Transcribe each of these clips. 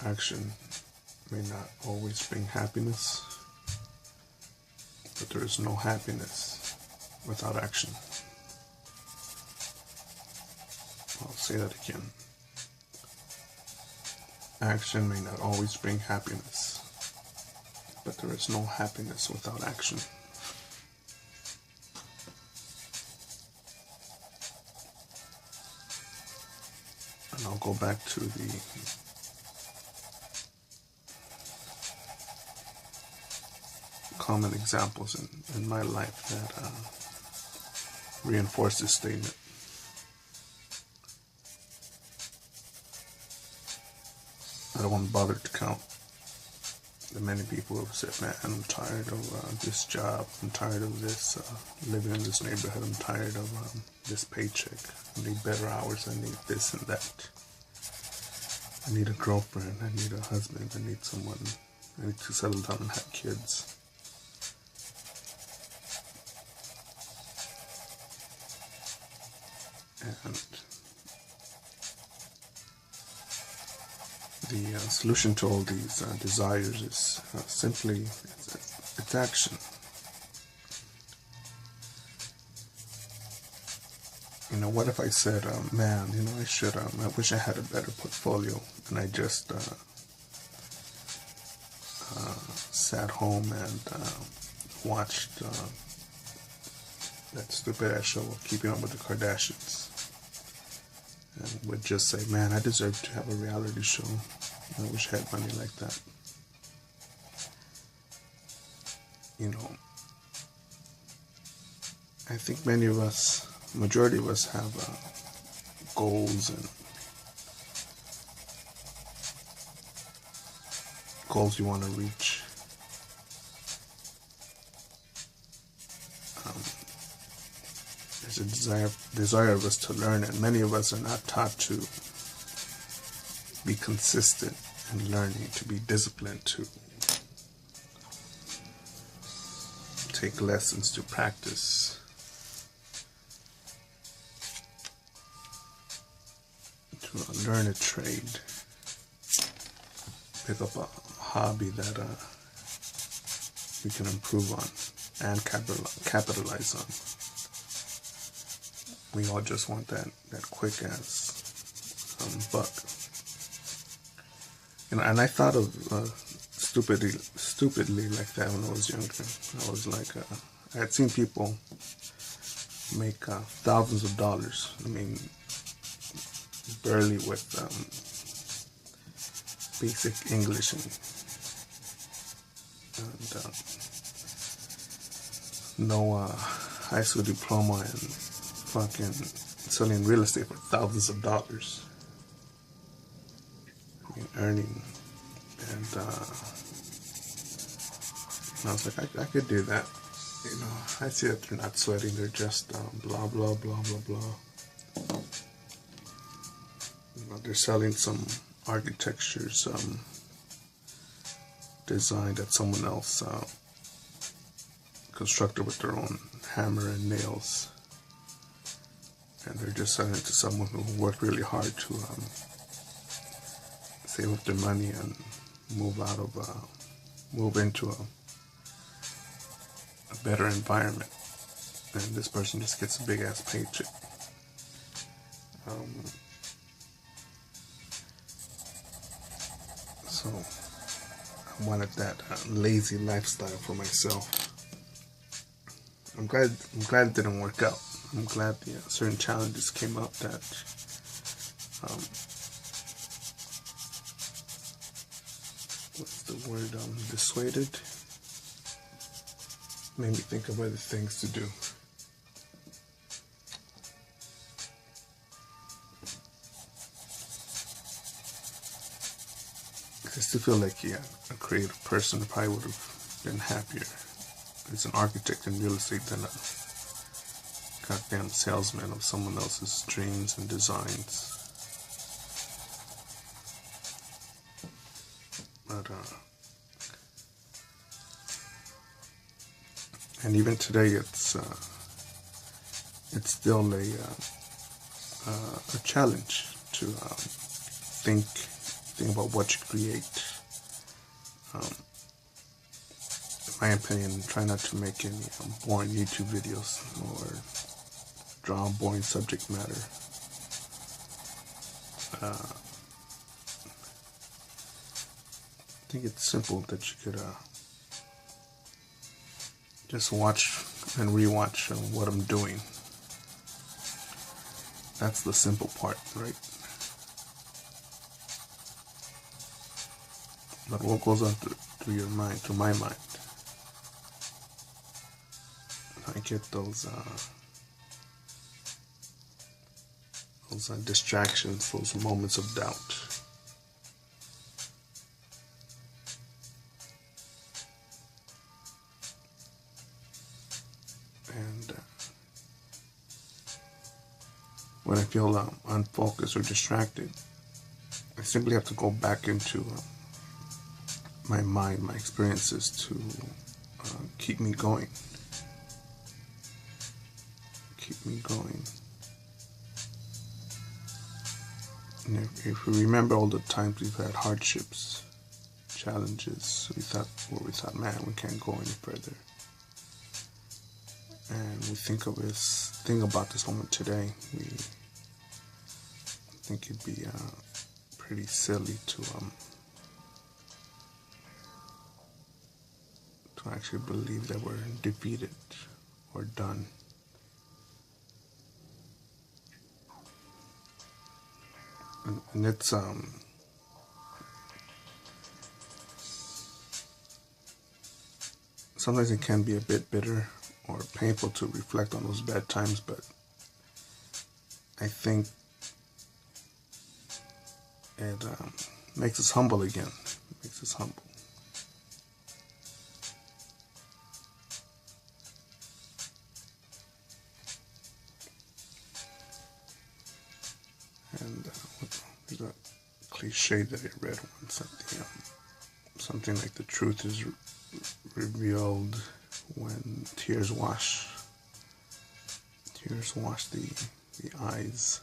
Action may not always bring happiness, but there is no happiness without action. I'll say that again. Action may not always bring happiness, but there is no happiness without action. And I'll go back to the common examples in my life that reinforce this statement. I don't want to bother to count the many people who have said, man, I'm tired of this job, I'm tired of this living in this neighborhood, I'm tired of this paycheck, I need better hours, I need this and that, I need a girlfriend, I need a husband, I need someone, I need to settle down and have kids. And the solution to all these desires is simply it's action. You know, what if I said, man, you know, I wish I had a better portfolio, and I just sat home and watched that stupid ass show of Keeping Up with the Kardashians, and would just say, man, I deserve to have a reality show. I wish I had money like that. You know, I think many of us, majority of us have goals and goals you want to reach. There's a desire of us to learn, and many of us are not taught to be consistent in learning, to be disciplined, to take lessons, to practice, to learn a trade, pick up a hobby that we can improve on and capitalize on. We all just want that quick ass buck. You know, and I thought of stupidly like that when I was younger. I was like, I had seen people make thousands of dollars. I mean, barely with basic English and no high school diploma, and fucking selling real estate for thousands of dollars. I mean, earning, and I was like, I could do that. You know, I see that they're not sweating, they're just blah blah blah blah blah. You know, they're selling some architecture, some design that someone else constructed with their own hammer and nails. And they're just selling it to someone who worked really hard to save up their money and move into a better environment. And this person just gets a big ass paycheck. So I wanted that lazy lifestyle for myself. I'm glad it didn't work out. I'm glad certain challenges came up that what's the word? Dissuaded. Made me think of other things to do. I still feel like a creative person probably would have been happier as an architect in real estate than a goddamn salesman of someone else's dreams and designs. But and even today, it's still a challenge to think think about what you create. In my opinion, try not to make any boring YouTube videos or draw boring subject matter. I think it's simple that you could just watch and rewatch what I'm doing. That's the simple part, right? But what goes on through your mind, through my mind? I get those distractions, those moments of doubt. And when I feel unfocused or distracted, I simply have to go back into my mind, my experiences to keep me going. Keep me going. And if we remember all the times we've had hardships, challenges, we thought, man, we can't go any further. And we think about this moment today, we think it'd be pretty silly to actually believe that we're defeated or done. And it's sometimes it can be a bit bitter or painful to reflect on those bad times, but I think it makes us humble again. It makes us humble. And there's a cliche that I read once, something like the truth is revealed when tears wash the eyes.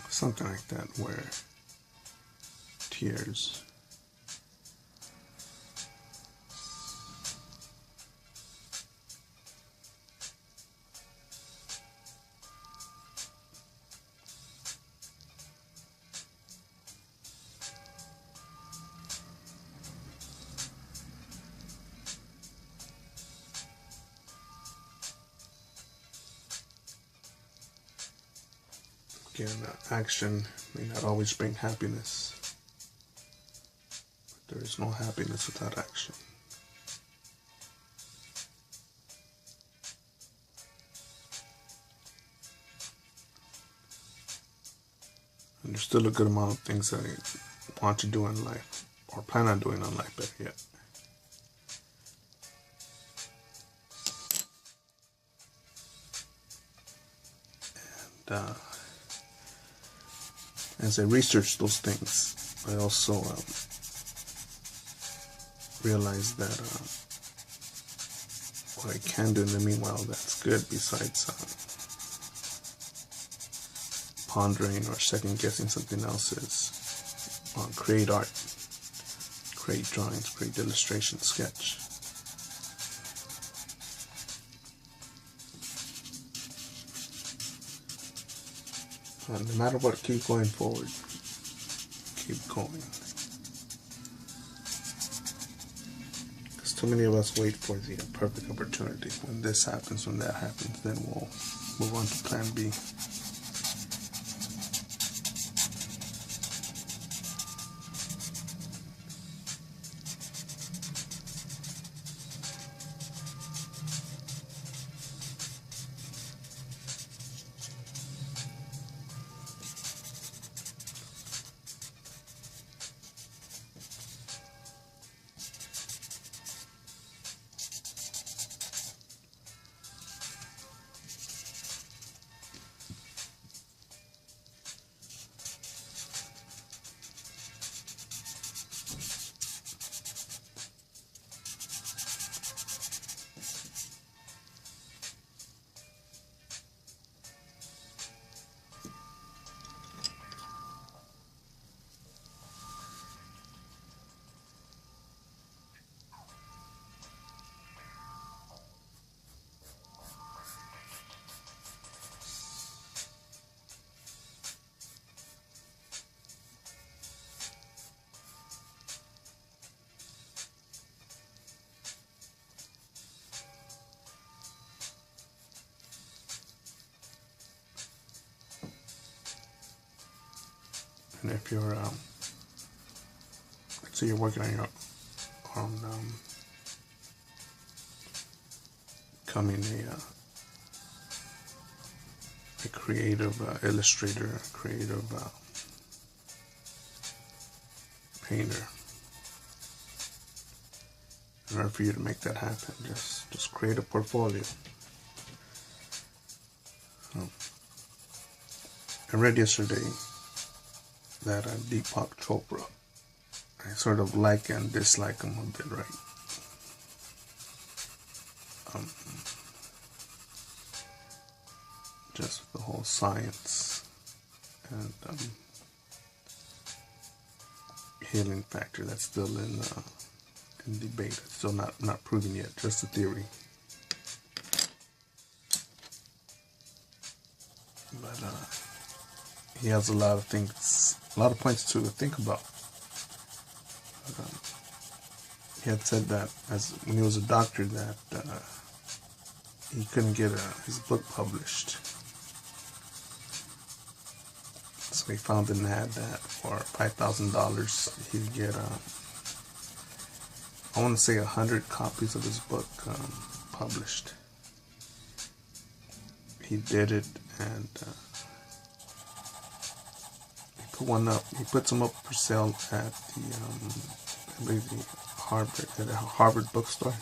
Something like that, where tears again, action may not always bring happiness, but there is no happiness without action. And there's still a good amount of things that I want to do in life, or plan on doing in life, better yet. And as I research those things, I also realized that what I can do in the meanwhile that's good, besides pondering or second guessing something else, is create art, create drawings, create illustration, sketch. And no matter what, keep going forward. Keep going. Because too many of us wait for the perfect opportunity. When this happens, when that happens, then we'll move on to plan B. And if you're, let's say you're working on becoming a creative illustrator, a creative painter. In order for you to make that happen, just create a portfolio. I read yesterday that Deepak Chopra, I sort of like and dislike him a bit, right? Just the whole science and healing factor that's still in debate. It's still not proven yet, just a theory. But he has a lot of points to think about. He had said that when he was a doctor that he couldn't get his book published. So he found an ad that for $5,000 he'd get, I want to say 100 copies of his book published. He did it, and he put one up. He put some up for sale at I believe at a Harvard bookstore,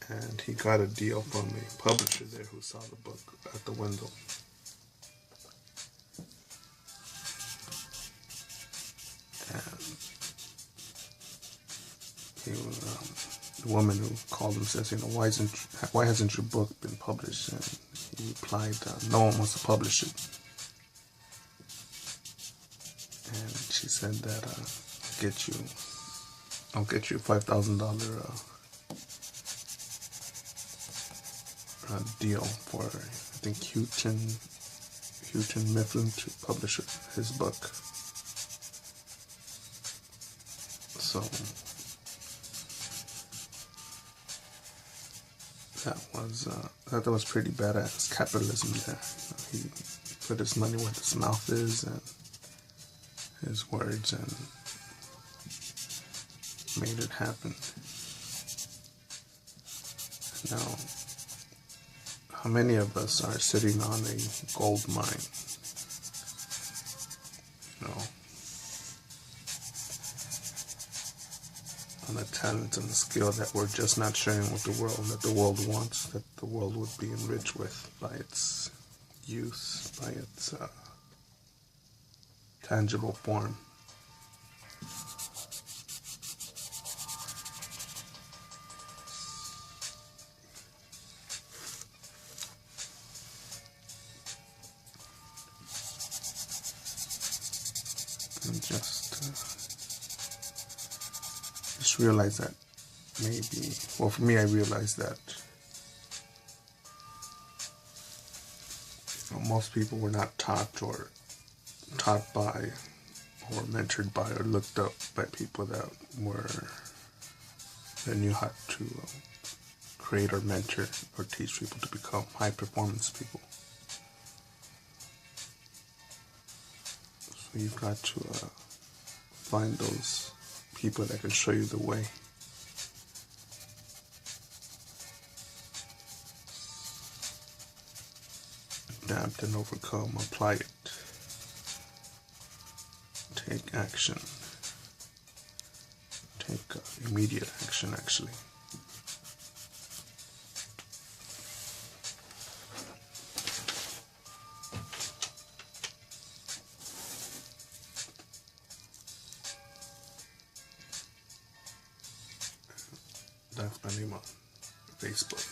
and he got a deal from a publisher there who saw the book at the window. And the woman who called him says, why hasn't your book been published? And he replied, no one wants to publish it. And she said that I'll get you a $5,000 deal for, I think, Houghton Mifflin to publish his book. So that was pretty badass capitalism there. He put his money where his mouth is and his words, and made it happen. Now, how many of us are sitting on a gold mine? On a talent and a skill that we're just not sharing with the world, that the world wants, that the world would be enriched with by its use, by its tangible form. And just realize that maybe, well, for me, I realized that most people were not taught by or mentored by or looked up by people that knew how to create or mentor or teach people to become high performance people. So you've got to find those people that can show you the way. Adapt and overcome, apply it. Take action. Take immediate action, actually. That's my name on Facebook.